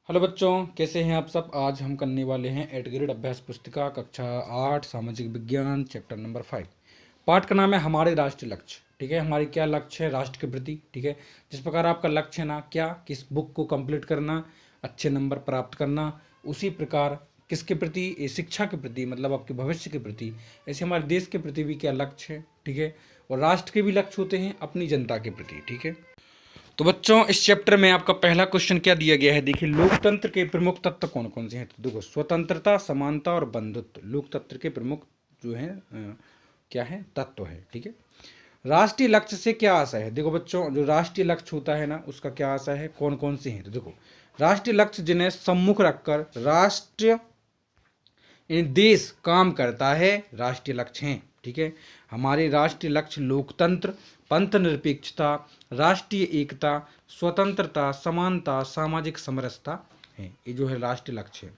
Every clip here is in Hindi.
हेलो बच्चों, कैसे हैं आप सब। आज हम करने वाले हैं 8th ग्रेड अभ्यास पुस्तिका कक्षा 8 सामाजिक विज्ञान चैप्टर नंबर 5। पाठ का नाम है हमारे राष्ट्रीय लक्ष्य। ठीक है, हमारी क्या लक्ष्य है राष्ट्र के प्रति। ठीक है, जिस प्रकार आपका लक्ष्य है ना क्या किस बुक को कंप्लीट करना, अच्छे नंबर प्राप्त करना, उसी प्रकार किसके प्रति, ये शिक्षा के प्रति, मतलब आपके भविष्य के प्रति, ऐसे हमारे देश के प्रति भी क्या लक्ष्य है। ठीक है, और राष्ट्र के भी लक्ष्य होते हैं अपनी जनता के प्रति। ठीक है, तो बच्चों इस चैप्टर में आपका पहला क्वेश्चन क्या दिया गया है, देखिए लोकतंत्र के प्रमुख तत्व कौन कौन से हैं। तो देखो स्वतंत्रता, समानता और बंधुत्व लोकतंत्र के प्रमुख जो है क्या है तत्व है। ठीक है, राष्ट्रीय लक्ष्य से क्या आशा है। देखो बच्चों, जो राष्ट्रीय लक्ष्य होता है ना उसका क्या आशा है, कौन कौन से हैं। तो देखो राष्ट्रीय लक्ष्य जिन्हें सम्मुख रखकर राष्ट्र इन देश काम करता है, राष्ट्रीय लक्ष्य हैं। ठीक है, हमारे राष्ट्रीय लक्ष्य लोकतंत्र, पंथ निरपेक्षता, राष्ट्रीय एकता, स्वतंत्रता, समानता, सामाजिक समरसता है। ये जो है राष्ट्रीय लक्ष्य है।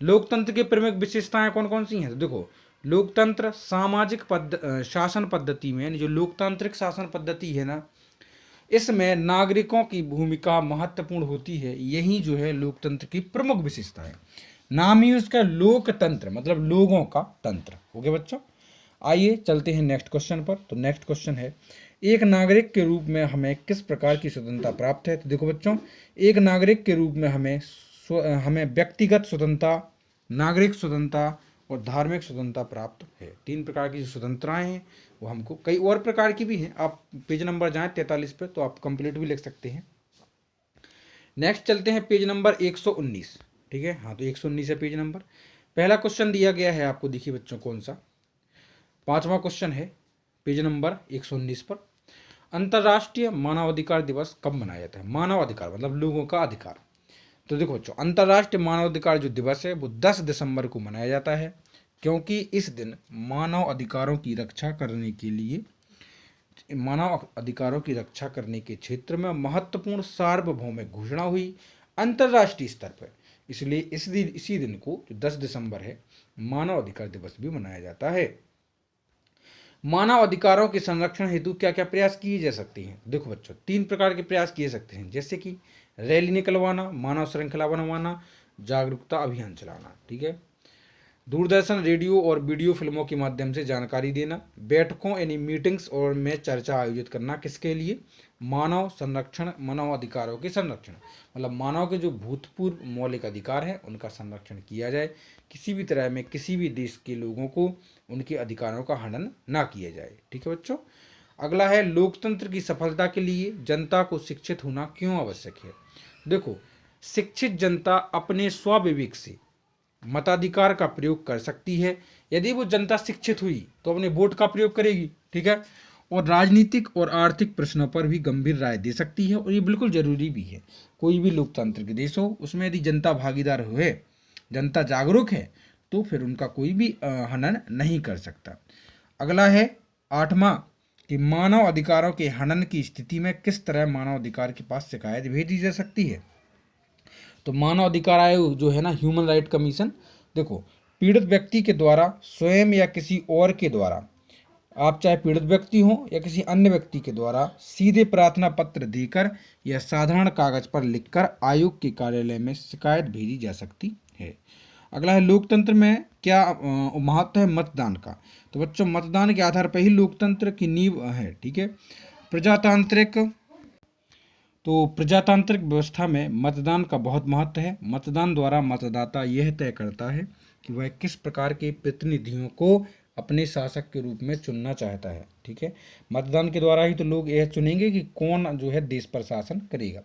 लोकतंत्र की प्रमुख विशेषताएं कौन कौन सी हैं। तो देखो लोकतंत्र सामाजिक शासन पद्धति में, जो लोकतांत्रिक शासन पद्धति है ना, इसमें नागरिकों की भूमिका महत्वपूर्ण होती है। यही जो है लोकतंत्र की प्रमुख विशेषता है। नाम ही उसका लोकतंत्र, मतलब लोगों का तंत्र। ओके बच्चों, आइए चलते हैं नेक्स्ट क्वेश्चन पर। तो नेक्स्ट क्वेश्चन है, एक नागरिक के रूप में हमें किस प्रकार की स्वतंत्रता प्राप्त है। तो देखो बच्चों, एक नागरिक के रूप में हमें व्यक्तिगत स्वतंत्रता, नागरिक स्वतंत्रता और धार्मिक स्वतंत्रता प्राप्त है। 3 प्रकार की जो स्वतंत्रताएं हैं वो हमको, कई और प्रकार की भी हैं। आप पेज नंबर जाएं 43 पे तो आप कंप्लीट भी लिख सकते हैं। नेक्स्ट चलते हैं पेज नंबर 119। ठीक है, हाँ तो 119 है पेज नंबर। पहला क्वेश्चन दिया गया है आपको, देखिए बच्चों कौन सा, 5वां क्वेश्चन है पेज नंबर 119 पर। अंतर्राष्ट्रीय मानवाधिकार दिवस कब मनाया जाता है। मानवाधिकार मतलब लोगों का अधिकार। तो देखो बच्चों, अंतर्राष्ट्रीय मानवाधिकार जो दिवस है वो 10 दिसंबर को मनाया जाता है, क्योंकि इस दिन मानव अधिकारों की रक्षा करने के लिए, मानव अधिकारों की रक्षा करने के क्षेत्र में महत्वपूर्ण सार्वभौमिक घोषणा हुई अंतर्राष्ट्रीय स्तर पर। इसलिए इसी दिन को जो 10 दिसंबर है मानव अधिकार दिवस भी मनाया जाता है। मानव अधिकारों के संरक्षण हेतु क्या क्या प्रयास किए जा सकते हैं। देखो बच्चों 3 प्रकार के प्रयास किए सकते हैं, जैसे कि रैली निकलवाना, मानव श्रृंखला बनवाना, जागरूकता अभियान चलाना। ठीक है, दूरदर्शन, रेडियो और वीडियो फिल्मों के माध्यम से जानकारी देना, बैठकों यानी मीटिंग्स और में चर्चा आयोजित करना, किसके लिए, मानव संरक्षण, मानव अधिकारों के संरक्षण, मतलब मानव के जो भूतपूर्व मौलिक अधिकार हैं उनका संरक्षण किया जाए, किसी भी तरह में किसी भी देश के लोगों को उनके अधिकारों का हनन ना किया जाए। ठीक है बच्चों, अगला है लोकतंत्र की सफलता के लिए जनता को शिक्षित होना क्यों आवश्यक है। देखो शिक्षित जनता अपने स्वविवेक से मताधिकार का प्रयोग कर सकती है। यदि वो जनता शिक्षित हुई तो अपने वोट का प्रयोग करेगी। ठीक है, और राजनीतिक और आर्थिक प्रश्नों पर भी गंभीर राय दे सकती है, और ये बिल्कुल जरूरी भी है। कोई भी लोकतांत्रिक देश हो उसमें यदि जनता भागीदार हुए, जनता जागरूक है, तो फिर उनका कोई भी हनन नहीं कर सकता। अगला है 8वां, कि मानव अधिकारों के हनन की स्थिति में किस तरह मानव अधिकार के पास शिकायत भेजी जा सकती है। तो मानव अधिकार आयोग जो है ना, ह्यूमन राइट कमीशन, देखो पीड़ित व्यक्ति के द्वारा स्वयं या किसी और के द्वारा, आप चाहे पीड़ित व्यक्ति हो या किसी अन्य व्यक्ति के द्वारा सीधे प्रार्थना पत्र देकर या साधारण कागज पर लिखकर आयोग के कार्यालय में शिकायत भेजी जा सकती है। अगला है लोकतंत्र में क्या महत्व है मतदान का। तो बच्चों मतदान के आधार पर ही लोकतंत्र की नींव है। ठीक है, प्रजातांत्रिक व्यवस्था में मतदान का बहुत महत्व है। मतदान द्वारा मतदाता यह तय करता है कि वह किस प्रकार के प्रतिनिधियों को अपने शासक के रूप में चुनना चाहता है। ठीक है, मतदान के द्वारा ही तो लोग यह चुनेंगे कि कौन जो है देश पर शासन करेगा।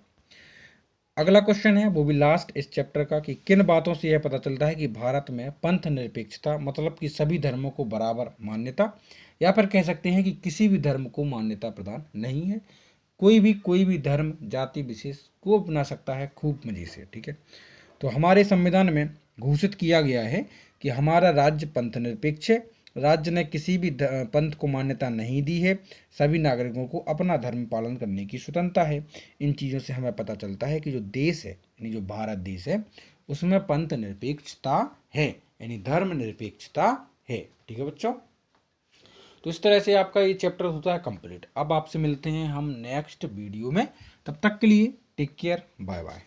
अगला क्वेश्चन है वो भी लास्ट इस चैप्टर का, कि किन बातों से यह पता चलता है कि भारत में पंथ निरपेक्षता, मतलब कि सभी धर्मों को बराबर मान्यता, या फिर कह सकते हैं कि किसी भी धर्म को मान्यता प्रदान नहीं है। कोई भी धर्म जाति विशेष को अपना सकता है खूब मजे से। ठीक है, तो हमारे संविधान में घोषित किया गया है कि हमारा राज्य पंथ निरपेक्ष है। राज्य ने किसी भी पंथ को मान्यता नहीं दी है। सभी नागरिकों को अपना धर्म पालन करने की स्वतंत्रता है। इन चीज़ों से हमें पता चलता है कि जो देश है, यानी जो भारत देश है, उसमें पंथ निरपेक्षता है, यानी धर्म निरपेक्षता है। ठीक है बच्चों, तो इस तरह से आपका ये चैप्टर होता है कंप्लीट। अब आपसे मिलते हैं हम नेक्स्ट वीडियो में, तब तक के लिए टेक केयर, बाय बाय।